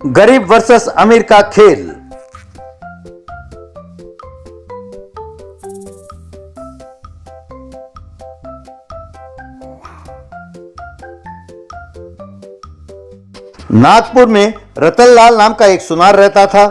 गरीब वर्सेस अमीर का खेल। नागपुर में रतनलाल नाम का एक सुनार रहता था।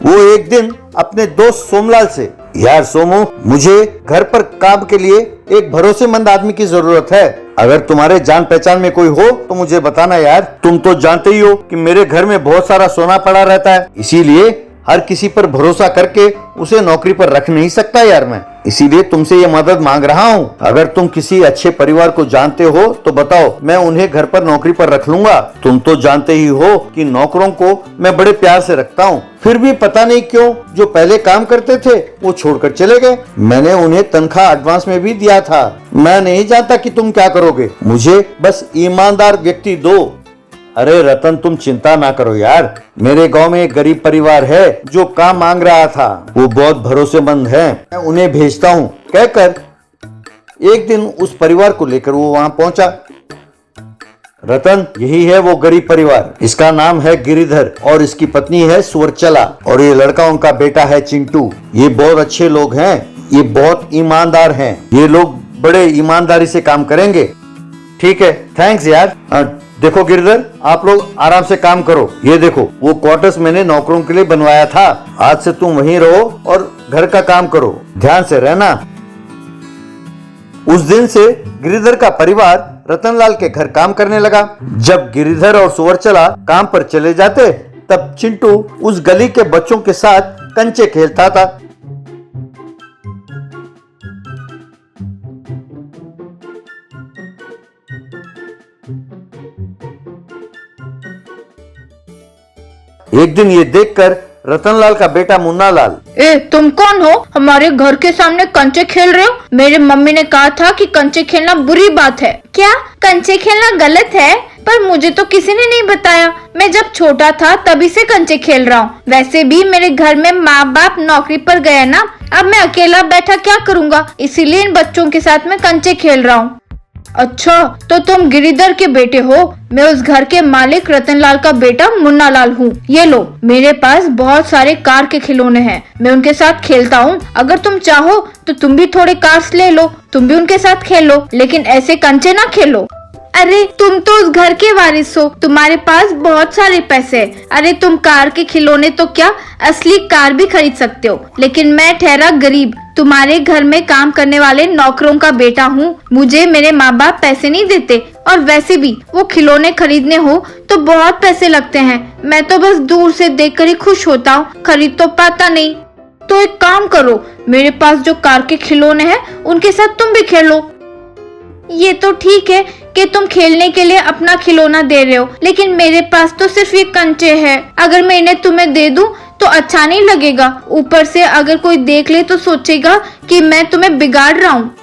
वो एक दिन अपने दोस्त सोमलाल से, यार सोमू, मुझे घर पर काम के लिए एक भरोसेमंद आदमी की जरूरत है। अगर तुम्हारे जान पहचान में कोई हो तो मुझे बताना यार। तुम तो जानते ही हो कि मेरे घर में बहुत सारा सोना पड़ा रहता है, इसीलिए हर किसी पर भरोसा करके उसे नौकरी पर रख नहीं सकता यार मैं। इसीलिए तुमसे ये मदद मांग रहा हूँ। अगर तुम किसी अच्छे परिवार को जानते हो तो बताओ, मैं उन्हें घर पर नौकरी पर रख लूंगा। तुम तो जानते ही हो कि नौकरों को मैं बड़े प्यार से रखता हूँ, फिर भी पता नहीं क्यों जो पहले काम करते थे वो छोड़कर चले गए। मैंने उन्हें तनख्वाह एडवांस में भी दिया था। मैं नहीं जानता कि तुम क्या करोगे, मुझे बस ईमानदार व्यक्ति दो। अरे रतन, तुम चिंता ना करो यार, मेरे गांव में एक गरीब परिवार है जो काम मांग रहा था। वो बहुत भरोसेमंद है, मैं उन्हें भेजता हूँ कहकर एक दिन उस परिवार को लेकर वो वहां पहुंचा। रतन, यही है वो गरीब परिवार। इसका नाम है गिरिधर और इसकी पत्नी है सुवरचला और ये लड़का उनका बेटा है चिंटू। ये बहुत अच्छे लोग हैं, ये बहुत ईमानदार हैं। ये लोग बड़े ईमानदारी से काम करेंगे। ठीक है, थैंक्स यार। देखो गिरिधर, आप लोग आराम से काम करो। ये देखो, वो क्वार्टर्स मैंने नौकरों के लिए बनवाया था। आज से तुम वहीं रहो और घर का काम करो, ध्यान से रहना। उस दिन से गिरिधर का परिवार रतनलाल के घर काम करने लगा। जब गिरिधर और सुवरचला काम पर चले जाते तब चिंटू उस गली के बच्चों के साथ कंचे खेलता था। एक दिन ये देखकर रतनलाल का बेटा मुन्नालाल, ए, तुम कौन हो? हमारे घर के सामने कंचे खेल रहे हो? मेरे मम्मी ने कहा था कि कंचे खेलना बुरी बात है। क्या कंचे खेलना गलत है? पर मुझे तो किसी ने नहीं बताया। मैं जब छोटा था तभी से कंचे खेल रहा हूँ। वैसे भी मेरे घर में माँ बाप नौकरी पर गए ना, अब मैं अकेला बैठा क्या करूँगा, इसीलिए इन बच्चों के साथ मैं कंचे खेल रहा हूँ। अच्छा, तो तुम गिरिधर के बेटे हो? मैं उस घर के मालिक रतनलाल का बेटा मुन्नालाल हूँ। ये लो, मेरे पास बहुत सारे कार के खिलौने हैं, मैं उनके साथ खेलता हूँ। अगर तुम चाहो तो तुम भी थोड़े कार्स ले लो, तुम भी उनके साथ खेलो, लेकिन ऐसे कंचे ना खेलो। अरे तुम तो उस घर के वारिस हो, तुम्हारे पास बहुत सारे पैसे हैं। अरे तुम कार के खिलौने तो क्या, असली कार भी खरीद सकते हो। लेकिन मैं ठहरा गरीब, तुम्हारे घर में काम करने वाले नौकरों का बेटा हूँ। मुझे मेरे माँ बाप पैसे नहीं देते, और वैसे भी वो खिलौने खरीदने हो तो बहुत पैसे लगते हैं। मैं तो बस दूर से देखकर ही खुश होता हूँ, खरीद तो पाता नहीं। तो एक काम करो, मेरे पास जो कार के खिलौने हैं उनके साथ तुम भी खेलो। ये तो ठीक है कि तुम खेलने के लिए अपना खिलौना दे रहे हो, लेकिन मेरे पास तो सिर्फ ये कंचे हैं। अगर मैं इन्हें तुम्हें दे दूं तो अच्छा नहीं लगेगा। ऊपर से अगर कोई देख ले तो सोचेगा कि मैं तुम्हें बिगाड़ रहा हूँ।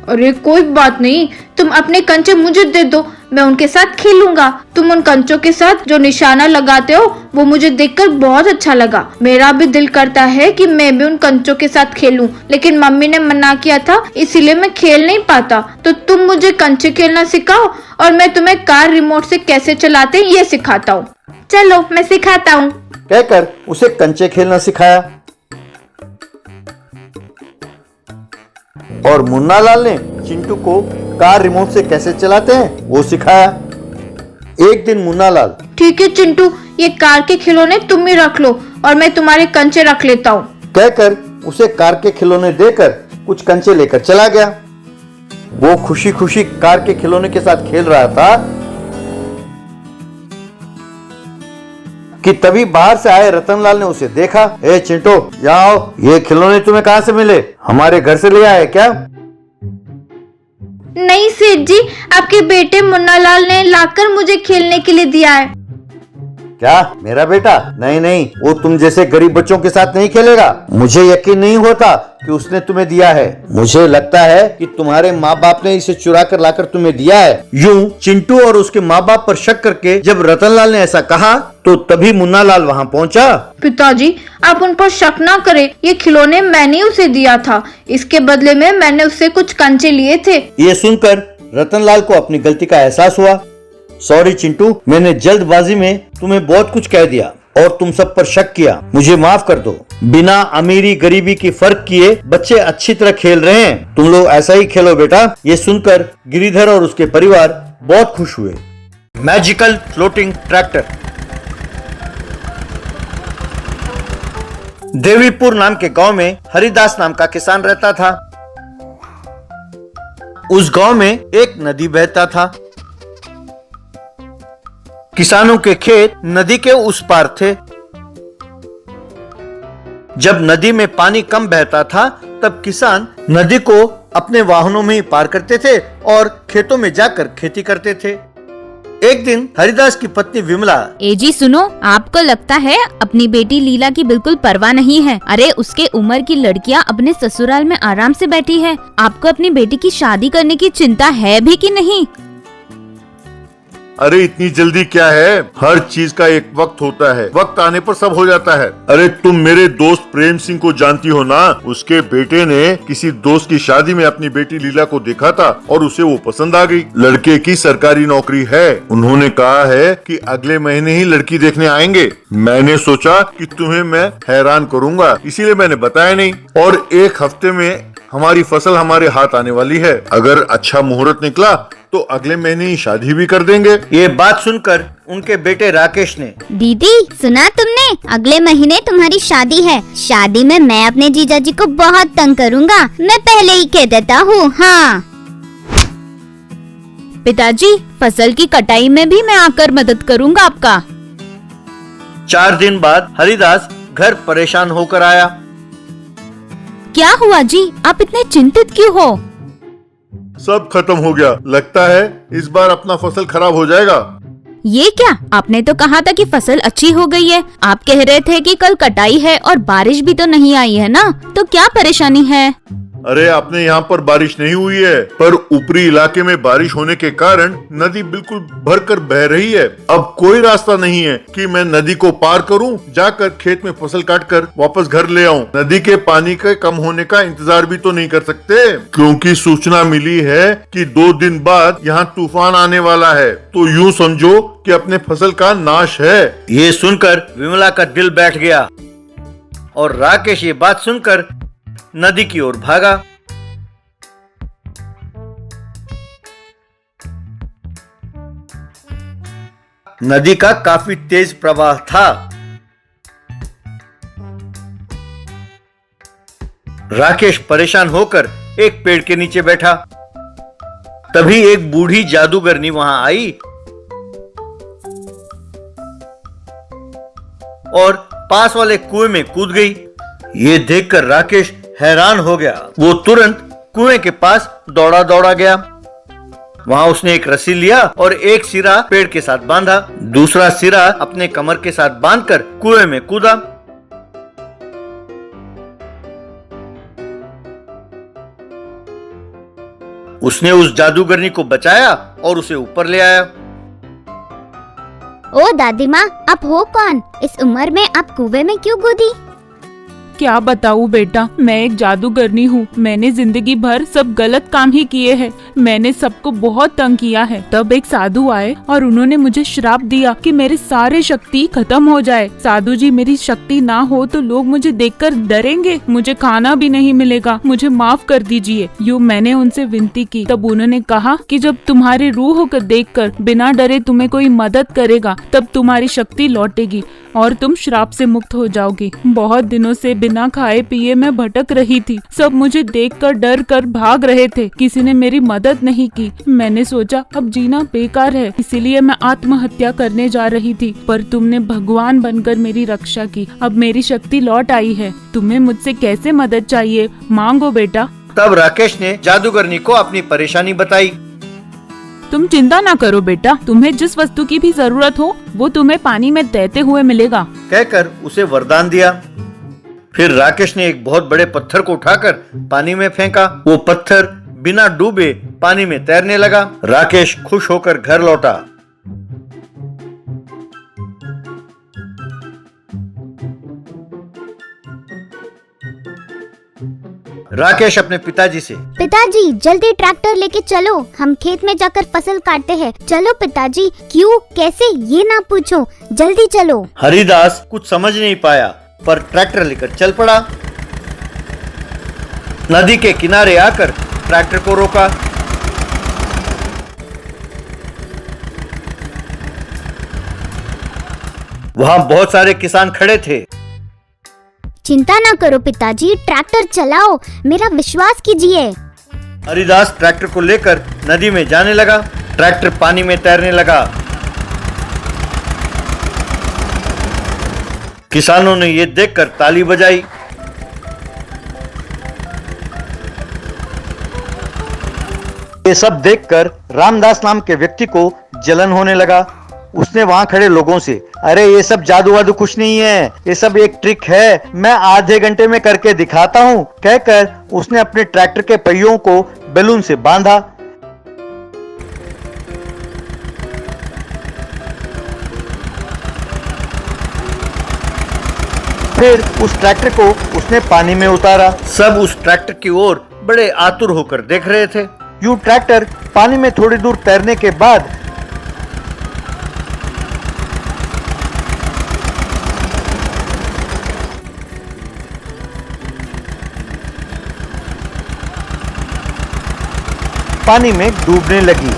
अरे कोई बात नहीं, तुम अपने कंचे मुझे दे दो, मैं उनके साथ खेलूंगा। तुम उन कंचों के साथ जो निशाना लगाते हो वो मुझे देखकर बहुत अच्छा लगा। मेरा भी दिल करता है कि मैं भी उन कंचों के साथ खेलूं, लेकिन मम्मी ने मना किया था, इसीलिए मैं खेल नहीं पाता। तो तुम मुझे कंचे खेलना सिखाओ और मैं तुम्हें कार रिमोट से कैसे चलाते हैं ये सिखाता हूँ। चलो मैं सिखाता हूँ, कहकर उसे कंचे खेलना सिखाया। और मुन्नालाल ने चिंटू को कार रिमोट से कैसे चलाते हैं वो सिखाया। एक दिन मुन्नालाल, ठीक है चिंटू, ये कार के खिलौने तुम ही रख लो और मैं तुम्हारे कंचे रख लेता हूँ, कहकर उसे कार के खिलौने देकर कुछ कंचे लेकर चला गया। वो खुशी खुशी कार के खिलौने के साथ खेल रहा था कि तभी बाहर से आए रतनलाल ने उसे देखा। ए चिंटू, यहाँ आओ, ये खिलौने तुम्हें कहाँ से मिले? हमारे घर से ले आए क्या? नहीं सेठ जी, आपके बेटे मुन्नालाल ने लाकर मुझे खेलने के लिए दिया है। क्या मेरा बेटा? नहीं नहीं, वो तुम जैसे गरीब बच्चों के साथ नहीं खेलेगा। मुझे यकीन नहीं होता कि उसने तुम्हें दिया है। मुझे लगता है कि तुम्हारे माँ बाप ने इसे चुरा कर लाकर तुम्हें दिया है। यूं चिंटू और उसके माँ बाप पर शक करके जब रतनलाल ने ऐसा कहा तो तभी मुन्नालाल वहाँ पहुँचा। पिताजी, आप उन पर शक ना करें, ये खिलौने मैंने उसे दिया था। इसके बदले में मैंने उससे कुछ कंचे लिए थे। ये सुनकर रतनलाल को अपनी गलती का एहसास हुआ। सॉरी चिंटू, मैंने जल्दबाजी में तुम्हें बहुत कुछ कह दिया और तुम सब पर शक किया। मुझे माफ कर दो। बिना अमीरी गरीबी की फर्क किए बच्चे अच्छी तरह खेल रहे हैं। तुम लोग ऐसा ही खेलो बेटा। ये सुनकर गिरिधर और उसके परिवार बहुत खुश हुए। Magical floating tractor. देवीपुर नाम के गांव में हरिदास नाम का किसान रहता था। उस गांव में एक नदी बहता था। किसानों के खेत नदी के उस पार थे। जब नदी में पानी कम बहता था तब किसान नदी को अपने वाहनों में ही पार करते थे और खेतों में जाकर खेती करते थे। एक दिन हरिदास की पत्नी विमला, ए जी सुनो, आपको लगता है अपनी बेटी लीला की बिल्कुल परवाह नहीं है? अरे उसके उम्र की लड़कियां अपने ससुराल में आराम से बैठी है। आपको अपनी बेटी की शादी करने की चिंता है भी कि नहीं? अरे इतनी जल्दी क्या है? हर चीज का एक वक्त होता है, वक्त आने पर सब हो जाता है। अरे तुम मेरे दोस्त प्रेम सिंह को जानती हो ना? उसके बेटे ने किसी दोस्त की शादी में अपनी बेटी लीला को देखा था और उसे वो पसंद आ गई। लड़के की सरकारी नौकरी है। उन्होंने कहा है कि अगले महीने ही लड़की देखने आएंगे। मैंने सोचा कि तुम्हें मैं हैरान करूंगा, इसीलिए मैंने बताया नहीं। और एक हफ्ते में हमारी फसल हमारे हाथ आने वाली है। अगर अच्छा मुहूर्त निकला तो अगले महीने ही शादी भी कर देंगे। ये बात सुनकर उनके बेटे राकेश ने, दीदी सुना तुमने? अगले महीने तुम्हारी शादी है। शादी में मैं अपने जीजा जी को बहुत तंग करूंगा। मैं पहले ही कह देता हूँ। हाँ पिताजी, फसल की कटाई में भी मैं आकर मदद करूंगा आपका। 4 दिन बाद हरिदास घर परेशान होकर आया। क्या हुआ जी, आप इतने चिंतित क्यों हो? सब खत्म हो गया। लगता है इस बार अपना फसल खराब हो जाएगा। ये क्या? आपने तो कहा था कि फसल अच्छी हो गई है। आप कह रहे थे कि कल कटाई है और बारिश भी तो नहीं आई है ना, तो क्या परेशानी है? अरे आपने यहाँ पर बारिश नहीं हुई है, पर ऊपरी इलाके में बारिश होने के कारण नदी बिल्कुल भरकर बह रही है। अब कोई रास्ता नहीं है कि मैं नदी को पार करूं, जाकर खेत में फसल काटकर वापस घर ले आऊं। नदी के पानी के कम होने का इंतजार भी तो नहीं कर सकते, क्योंकि सूचना मिली है कि 2 दिन बाद यहाँ तूफान आने वाला है। तो यूँ समझो कि अपने फसल का नाश है। ये सुनकर विमला का दिल बैठ गया और राकेश ये बात सुनकर नदी की ओर भागा। नदी का काफी तेज प्रवाह था। राकेश परेशान होकर एक पेड़ के नीचे बैठा। तभी एक बूढ़ी जादूगरनी वहां आई और पास वाले कुएं में कूद गई। ये देखकर राकेश हैरान हो गया। वो तुरंत कुएं के पास दौड़ा दौड़ा गया। वहां उसने एक रस्सी लिया और एक सिरा पेड़ के साथ बांधा, दूसरा सिरा अपने कमर के साथ बांधकर कुएं में कूदा। उसने उस जादूगरनी को बचाया और उसे ऊपर ले आया। ओ दादी माँ, आप हो कौन? इस उम्र में आप कुएं में क्यों कूदी? क्या बताऊँ बेटा, मैं एक जादूगरनी हूँ। मैंने जिंदगी भर सब गलत काम ही किए हैं। मैंने सबको बहुत तंग किया है। तब एक साधु आए और उन्होंने मुझे श्राप दिया कि मेरे सारे शक्ति खत्म हो जाए। साधु जी, मेरी शक्ति ना हो तो लोग मुझे देखकर डरेंगे, मुझे खाना भी नहीं मिलेगा, मुझे माफ कर दीजिए। यूँ मैंने उनसे विनती की। तब उन्होंने कहा कि जब तुम्हारी रूह को देखकर बिना डरे तुम्हें कोई मदद करेगा तब तुम्हारी शक्ति लौटेगी और तुम श्राप से मुक्त हो जाओगी। बहुत दिनों से बिना खाए पिए मैं भटक रही थी। सब मुझे देखकर डर कर भाग रहे थे। किसी ने मेरी मदद नहीं की। मैंने सोचा अब जीना बेकार है, इसीलिए मैं आत्महत्या करने जा रही थी, पर तुमने भगवान बनकर मेरी रक्षा की। अब मेरी शक्ति लौट आई है। तुम्हें मुझसे कैसे मदद चाहिए, मांगो बेटा। तब राकेश ने जादूगरनी को अपनी परेशानी बताई। तुम चिंता ना करो बेटा, तुम्हें जिस वस्तु की भी जरूरत हो वो तुम्हें पानी में तैरते हुए मिलेगा, कहकर उसे वरदान दिया। फिर राकेश ने एक बहुत बड़े पत्थर को उठाकर पानी में फेंका। वो पत्थर बिना डूबे पानी में तैरने लगा। राकेश खुश होकर घर लौटा। राकेश अपने पिताजी से। पिताजी जल्दी ट्रैक्टर लेके चलो, हम खेत में जाकर फसल काटते हैं। चलो पिताजी। क्यों, कैसे, ये ना पूछो, जल्दी चलो। हरिदास कुछ समझ नहीं पाया पर ट्रैक्टर लेकर चल पड़ा। नदी के किनारे आकर ट्रैक्टर को रोका। वहां बहुत सारे किसान खड़े थे। चिंता ना करो पिताजी, ट्रैक्टर चलाओ, मेरा विश्वास कीजिए। हरिदास ट्रैक्टर को लेकर नदी में जाने लगा। ट्रैक्टर पानी में तैरने लगा। किसानों ने ये देखकर ताली बजाई। ये सब देखकर रामदास नाम के व्यक्ति को जलन होने लगा। उसने वहां खड़े लोगों से, अरे ये सब जादू वादू कुछ नहीं है, ये सब एक ट्रिक है, मैं आधे घंटे में करके दिखाता हूँ, कहकर उसने अपने ट्रैक्टर के पहियों को बैलून से बांधा। फिर उस ट्रैक्टर को उसने पानी में उतारा। सब उस ट्रैक्टर की ओर बड़े आतुर होकर देख रहे थे। यूं ट्रैक्टर पानी में थोड़ी दूर तैरने के बाद पानी में डूबने लगी।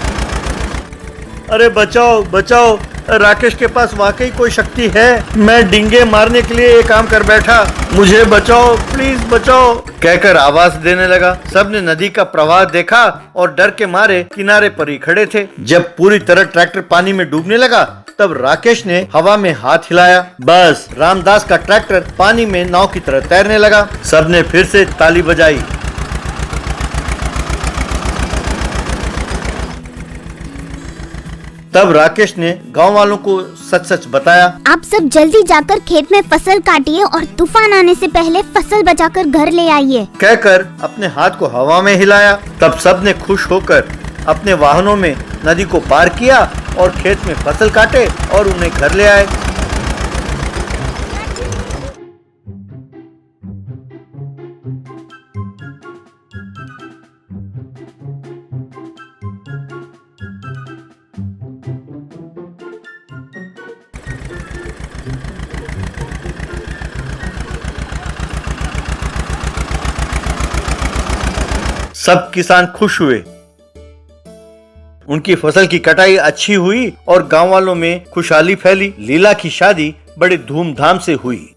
अरे बचाओ बचाओ, राकेश के पास वाकई कोई शक्ति है, मैं डींगे मारने के लिए ये काम कर बैठा, मुझे बचाओ, प्लीज बचाओ, कहकर आवाज देने लगा। सबने नदी का प्रवाह देखा और डर के मारे किनारे पर ही खड़े थे। जब पूरी तरह ट्रैक्टर पानी में डूबने लगा तब राकेश ने हवा में हाथ हिलाया। बस रामदास का ट्रैक्टर पानी में नाव की तरह तैरने लगा। सबने फिर से ताली बजाई। तब राकेश ने गांव वालों को सच सच बताया। आप सब जल्दी जाकर खेत में फसल काटिए और तूफान आने से पहले फसल बचाकर घर ले आइए, कहकर अपने हाथ को हवा में हिलाया। तब सबने खुश होकर अपने वाहनों में नदी को पार किया और खेत में फसल काटे और उन्हें घर ले आए। सब किसान खुश हुए। उनकी फसल की कटाई अच्छी हुई और गांव वालों में खुशहाली फैली। लीला की शादी बड़े धूमधाम से हुई।